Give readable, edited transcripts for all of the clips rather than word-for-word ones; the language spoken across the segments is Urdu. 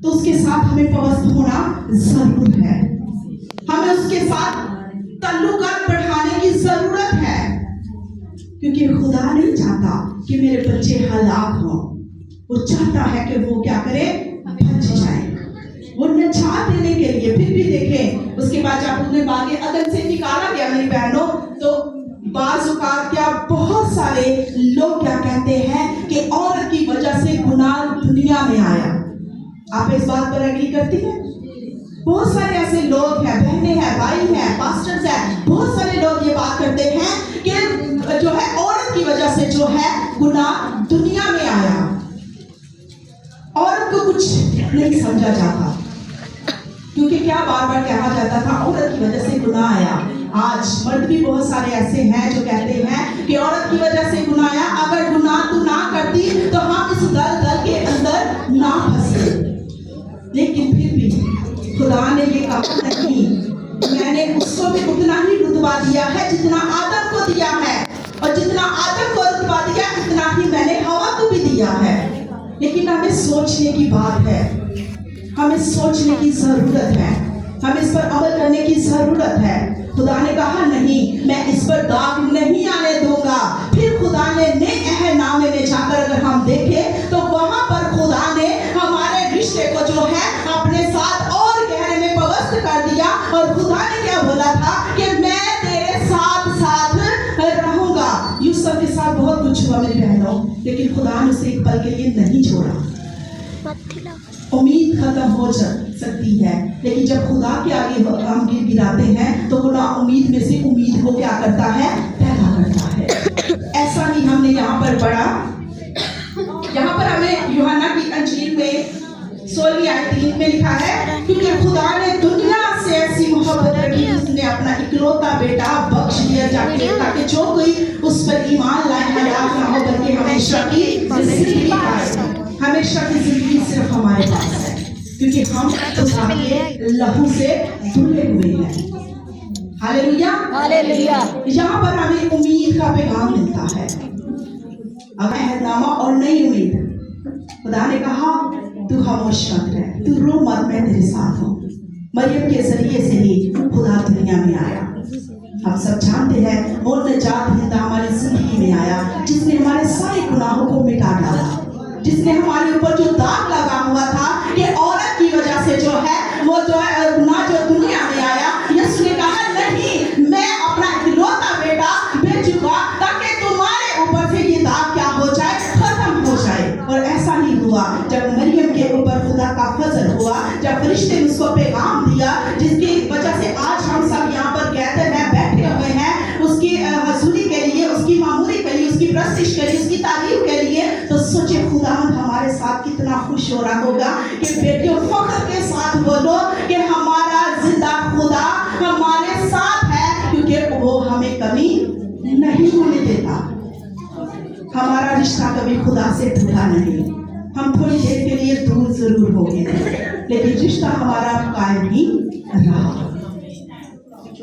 تو اس کے ساتھ ہمیں پوست ہونا ضرور ہے. ہمیں اس کے ساتھ تعلقات بڑھانے کی ضرورت ہے، کیونکہ خدا نہیں چاہتا کہ میرے بچے ہلاک ہوں. وہ چاہتا ہے کہ وہ کیا کرے؟ بچ جائے. وہ نجات دینے کے لیے پھر بھی دیکھیں اس کے بعد جب انہیں باغ عدن سے نکالا گیا میری بہنوں، تو بعض اوقات کیا بہت سارے لوگ کیا کہتے ہیں کہ عورت کی وجہ سے گناہ دنیا میں آیا. آپ اس بات پر اگری کرتی ہیں؟ بہت سارے ایسے لوگ ہیں، بہنیں ہیں، بھائی ہیں، پاسٹرز ہیں، بہت سارے لوگ یہ بات کرتے ہیں کہ جو ہے عورت کی وجہ سے جو ہے گناہ دنیا میں آیا. عورت کو کچھ نہیں سمجھا جاتا، کیونکہ کیا بار بار کہا جاتا تھا عورت کی وجہ سے گناہ آیا. آج مرد بھی بہت سارے ایسے ہیں جو کہتے ہیں کہ عورت کی وجہ سے گناہ آیا، اگر گناہ تو نہ کرتی تو ہم اس دل کے اندر نہ پھنسے. لیکن پھر بھی خدا نے یہ کہا نہیں، میں نے اس کو بھی اتنا ہی رتبہ دیا ہے جتنا آدم کو دیا ہے، اور جتنا آدم کو رتبہ دیا اتنا ہی میں نے ہوا کو بھی دیا ہے. لیکن ہمیں سوچنے کی بات ہے، ہمیں سوچنے کی ضرورت ہے، ہمیں اس پر عمل کرنے کی ضرورت ہے. خدا نے کہا نہیں، میں اس پر داغ نہیں آنے دوں گا. پھر خدا نے نئے عہد نامے میں جا کر اگر ہم دیکھیں تو وہاں پر خدا نے ہمارے رشتے کو جو ہے اپنے ساتھ اور گہرے میں پوست کر دیا. اور خدا نے کیا بولا تھا کہ میں تیرے ساتھ ساتھ رہوں گا. یوسف کے ساتھ بہت کچھ ہوا میری بہنوں، لیکن خدا نے اسے ایک پل کے لیے نہیں چھوڑا. امید ختم ہو سکتی ہے، لیکن جب خدا کے آگے ہم گراتے ہیں تو وہ نا امید میں سے امید کو کیا کرتا ہے؟ پیدا کرتا ہے. ایسا نہیں ہم نے یہاں پر پڑھا، یہاں پر ہمیں یوحنا کی انجیل میں 16 آیت 3 میں لکھا ہے کیونکہ خدا نے دنیا سے ایسی محبت رکھی اس نے اپنا اکلوتا بیٹا بخش دیا تاکہ جو کوئی اس پر ایمان لائے ہلاک نہ ہو بلکہ ہمیشہ کی زندگی پائے. ہمیشہ کی زندگی صرف ہمارے پاس ہے، کیونکہ ہم خدا کے لہو سے دھلے ہوئے ہیں. ہاللیلویا ہاللیلویا. یہاں پر ہمیں امید کا پیغام ملتا ہے، عہد نامہ اور نئی امید. خدا نے کہا تو خاموش مت رہ، تو رو مت، میں تیرے ساتھ ہوں. مریم کے ذریعے سے ہی خدا دنیا میں آیا. ہم سب جانتے ہیں وہ نجات دہندہ ہماری زندگی میں آیا جس نے ہمارے سارے گناہوں کو مٹا ڈالا، جس نے ہمارے اوپر جو داغ لگا ہوا تھا کہ عورت کی وجہ سے جو ہے وہ جو ہے گناہ جو دنیا میں آیا. یسوع نے کہا نہیں، میں اپنا اکلوتا بیٹا بھیجوں گا تاکہ تمہارے اوپر سے یہ داغ کیا ہو جائے؟ ختم ہو جائے. اور ایسا نہیں ہوا. جب مریم کے اوپر خدا کا فضل ہوا، جب فرشتے نے اس کو پیغام دیا جس کی وجہ سے آج ہم سب یہاں پر کہتے ہیں بیٹھے ہوئے ہیں اس کی حضوری کے لیے، اس کی معمولی کے لیے، اس کی پرستش کے لیے، اس کی تعریف کے لیے، تو سوچے خدا ہمارے ساتھ کتنا خوش ہو رہا ہوگا کہ بیٹیوں فخر کے ساتھ بولو کہ ہمارا زندہ خدا ہمارے ساتھ ہے، کیونکہ وہ ہمیں کمی نہیں ہونے دیتا. ہمارا رشتہ کبھی خدا سے ٹوٹا نہیں. ہم تھوڑی دیر کے لیے دور ضرور ہو گئے لیکن رشتہ ہمارا قائم ہی رہا.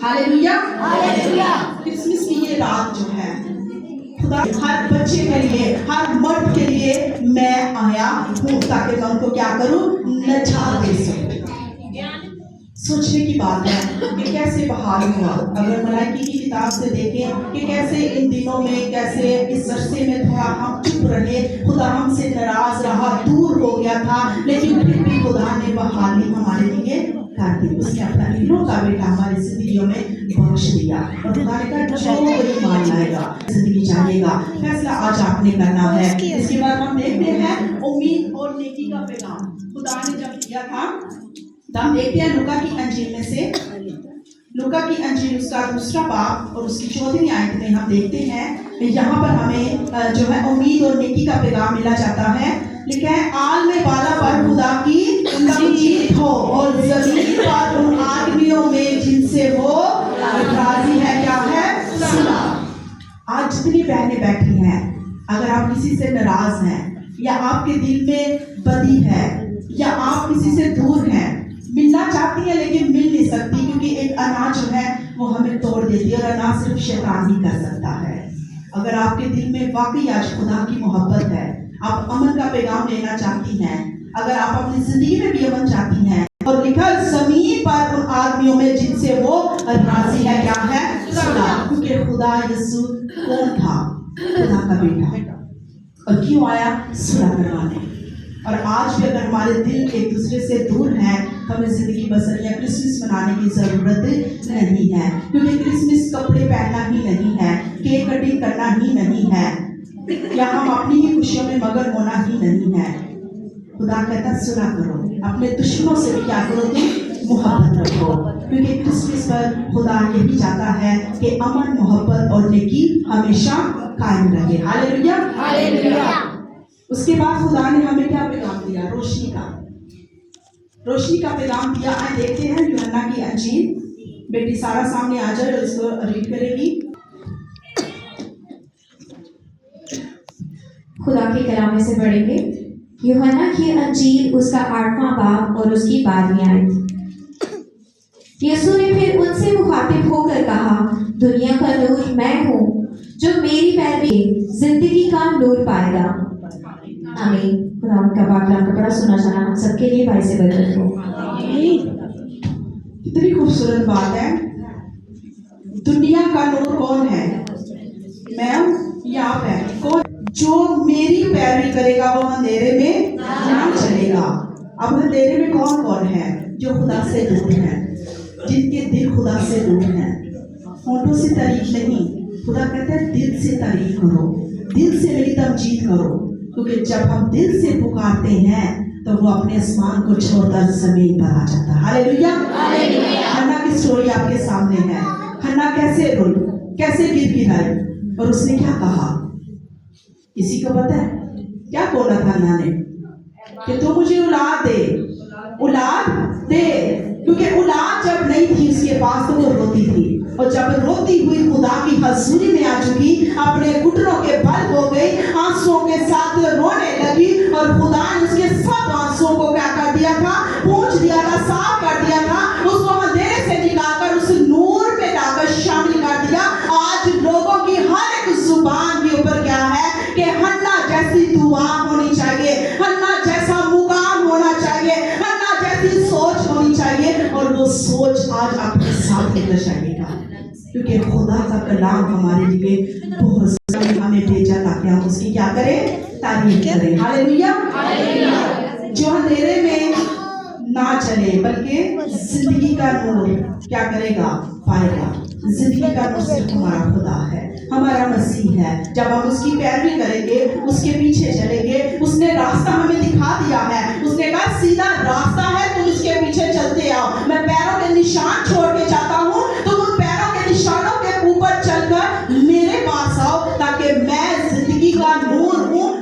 ہاللیلویا ہاللیلویا. کرسمس کی یہ رات جو ہے خدا ہر بچے کے لیے، ہر مرد کے لیے میں آیا ہوں تاکہ میں ان کو کیا کروں؟ نجات دے سکوں. سوچنے کی بات ہے کہ کیسے بحال ہوا. اگر ملائکی کی کتاب سے دیکھیں کہ کیسے ان دنوں میں، کیسے اس عرصے میں تھوڑا ہم چپ رہے، خدا ہم سے ناراض رہا، دور ہو گیا تھا، لیکن پھر بھی خدا نے بحالی ہمارے لیے کر دی. اس نے اپنا اکلوتا بیٹا ہماری زندگیوں میں بخش دیا. اور خدا نے کہا جو کوئی ایمان لائے گا زندگی جانے گا. فیصلہ آج آپ نے کرنا ہے. اس کے بعد ہم دیکھتے ہیں امید اور نیکی کا پیغام خدا نے جب دیا تھا. ہم دیکھتے ہیں لوکا کی انجیل میں سے، لوکا کی انجیل اس کا 2 باب اور اس کی 14 آیت میں ہم دیکھتے ہیں یہاں پر ہمیں جو ہے امید اور نیکی کا پیغام ملا جاتا ہے. لکھا ہے عالم بالا پر خدا کی تمجید ہو اور زمین پر ان آدمیوں میں جن سے وہ راضی ہے. کیا ہے؟ صلح. آج جتنی بہنیں بیٹھی ہیں، اگر آپ کسی سے ناراض ہیں یا آپ کے دل میں بدی ہے یا آپ کسی سے دور ہیں، ملنا چاہتی ہیں لیکن مل نہیں سکتی کیونکہ ایک انا جو ہے وہ ہمیں توڑ دیتی ہے، اور انا صرف شیطان ہی کر سکتا ہے. اگر آپ کے دل میں واقعی آج خدا کی محبت ہے، آپ امن کا پیغام لینا چاہتی ہیں, اگر آپ اپنی زندگی میں بھی امن چاہتی ہیں, اور لکھا زمین پر ان آدمیوں میں جن سے وہ راضی ہے, کیا ہے, صلح. کیونکہ خدا یسوع کون تھا, خدا کا بیٹا, اور کیوں آیا, صلح کروانے. اور آج بھی اگر ہمارے دل ایک دوسرے سے دور ہیں, ہمیں زندگی بسر یا کرسمس منانے کی ضرورت نہیں ہے, کیونکہ کرسمس کپڑے پہننا ہی نہیں ہے, کیک کٹنگ کرنا ہی نہیں ہے, یا ہم اپنی ہی خوشیوں میں مگن ہونا ہی نہیں ہے. خدا کہتا ہے صلح کرو, اپنے دشمنوں سے بھی کیا کرو, تم محبت رکھو, کیونکہ کرسمس پر خدا یہی چاہتا ہے کہ امن, محبت اور نیکی ہمیشہ قائم رہے. ہاللیلویا, ہاللیلویا. اس کے بعد خدا نے ہمیں کیا پیغام دیا, روشنی کا, روشنی کا پیغام دیا. آئے دیکھتے ہیں یوحنا کی انجیل. بیٹی سارا سامنے آ جائے اور اس کو ریڈ کرے گی. خدا کے کلام میں سے پڑھیں گے. یوحنا کی انجیل اس کا 8واں باب اور اس کی 12ویں آیت. یسوع نے پھر ان سے مخاطب ہو کر کہا, دنیا کا نور میں ہوں, جو میری پیروی زندگی کا نور پائے گا. آمین. خدا کا پاک کلام کا بڑا سنا جانا ہم سب کے لیے باعث برکت ہو. کتنی خوبصورت بات ہے. دنیا کا نور کون ہے, میں ہوں یا آپ ہیں. کون, جو میری پیروی کرے گا وہ اندھیرے میں نہ چلے گا. اب اندھیرے میں کون کون ہے, جو خدا سے دور ہیں, جن کے دل خدا سے دور ہیں. ہونٹوں سے تعریف نہیں, خدا کہتا ہے دل سے تعریف کرو, دل سے میری تمجید کرو, کیونکہ جب ہم دل سے پکارتے ہیں تو وہ اپنے آسمان کو چھوڑ کر زمین پر آ جاتا ہے. ہاللیلویا, ہاللیلویا. حنا کی سٹوری آپ کے سامنے ہے. حنا کیسے روئی, کیسے گر گرائی, اور اس نے کیا کہا, کسی کو پتہ ہے کیا بولا تھا حنا نے, کہ تو مجھے اولاد دے, اولاد دے. کیونکہ اولاد جب نہیں تھی اس کے پاس تو وہ روتی تھی, اور جب روتی ہوئی خدا کی حضوری میں آ چکی, اپنے گھٹنوں کے بل ہو گئی, آنسوؤں کے ساتھ رونے لگی, اور خدا نے اس کے سب آنسوؤں کو کیا کر دیا تھا, پوچھ دیا تھا, صاف کر دیا تھا, اس کو اندھیرے سے نکال کر اس نور میں لا کر شامل کر دیا. آج لوگوں کی ہر ایک زبان کے اوپر کیا ہے, کہ حنا جیسی دعا ہونی چاہیے, حنا جیسا مقام ہونا چاہیے, حنا جیسی سوچ ہونی چاہیے, اور وہ سوچ آج آپ کے ساتھ لے کر چاہیے گا, کیونکہ خدا کا کلام ہمارے لیے بہت ہمیں بھیجا تاکہ ہم اس کی کیا کریں, تعریف کریں. ہاللیلویا, ہاللیلویا. جو اندھیرے میں نہ چلے بلکہ زندگی کا نور کیا کرے گا, پائے گا. زندگی کا نور صرف ہمارا خدا ہے, ہمارا مسیح ہے. جب ہم اس کی پیروی کریں گے, اس کے پیچھے چلیں گے, اس نے راستہ ہمیں دکھا دیا ہے, اس نے کہا سیدھا راستہ ہے, تم اس کے پیچھے چلتے آؤ, میں پیروں کے نشان چھوڑ کے جاتا ہوں, تم ان پیروں کے نشانوں کے اوپر چل کر میرے پاس آؤ, تاکہ میں زندگی کا نور ہوں.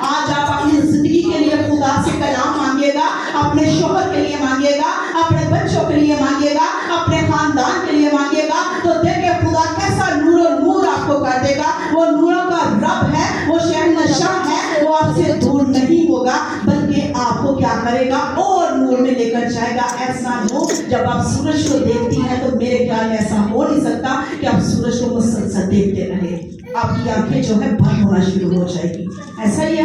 آج آپ اپنی زندگی کے لیے خدا سے کلام مانگیے گا, اپنے شوہر کے لیے مانگیے گا, اپنے بچوں کے لیے مانگیے گا, اپنے خاندان کے لیے مانگیے گا, تو دیکھیں خدا کیسا نور و نور آپ کو کر دے گا. وہ نوروں کا رب ہے, وہ شہنشاہ ہے, وہ آپ سے دور نہیں ہوگا, بلکہ آپ کو کیا کرے گا, اور نور میں لے کر جائے گا. ایسا نور جب آپ سورج کو دیکھتی ہیں تو میرے خیال میں ایسا ہو نہیں سکتا کہ آپ سورج کو مسلسل دیکھتے رہے, آپ کی آنکھیں جو ہے بند ہونا شروع ہو جائے گی. ایسا ہی ہے,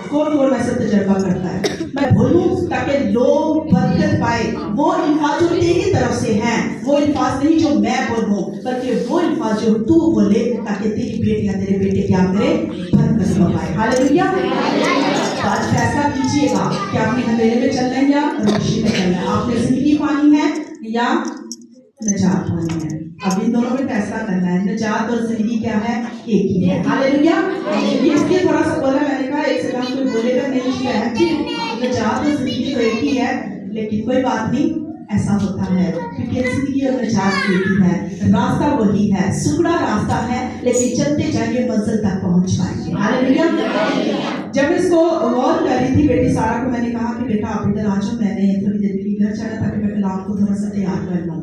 کون کون ایسا تجربہ کرتا ہے. میں بولوں تاکہ لوگ برکت پائے. وہ الفاظ جو تیری طرف سے ہیں, وہ الفاظ نہیں جو میں بولوں, بلکہ وہ الفاظ جو تو بولے, تاکہ تیری بیٹیاں تیرے بیٹے کیا کرے, برکت پائے. ہاللیلویا. آج فیصلہ کیجیے گا کہ آپ نے اندھیرے میں چلنا ہے یا روشنی میں چلنا ہے, آپ نے زندگی پانی ہے یا نجات پانی ہے. اب ان دونوں میں فیصلہ کرنا ہے. نجات اور زندگی کیا ہے, ایک ہی ہے. ہاللیلویا. یہ اس لیے تھوڑا سا بولا, میں نے کہا ایک سیکنڈ کوئی بولے گا نہیں کیا ہے, نجات اور زندگی تو ایک ہی ہے, لیکن کوئی بات نہیں, ایسا ہوتا ہے کیونکہ زندگی اور نجات ایک ہی ہے, راستہ وہی ہے, سکڑا راستہ ہے, لیکن چلتے جائیں منزل تک پہنچ پائیں گے. ہاللیلویا. جب اس کو غور کر رہی تھی بیٹی سارا کو, میں نے کہا کہ بیٹا آپ ادھر آ جاؤ, میں نے تھوڑی دیر کے لیے گھر چلا تاکہ میں کلام کو تھوڑا سا تیار کر لوں.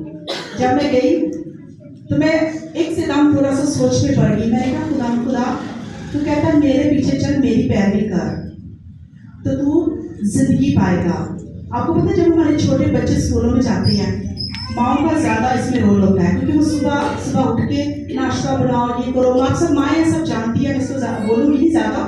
جب میں گئی تو میں ایک سے دم تھوڑا سا سوچ میں پڑ گئی. میں نے کہا خدا تو کہتا ہے میرے پیچھے چل, میری پیروی کر, تو تو زندگی پائے گا. آپ کو پتہ ہے جب ہمارے چھوٹے بچے اسکولوں میں جاتے ہیں, ماؤں کا زیادہ اس میں رول ہوتا ہے, کیونکہ وہ صبح اٹھ کے ناشتہ بناؤ, یہ کرو. آپ سب مائیں سب جانتی ہیں, اس کو بولوں گی نہیں زیادہ.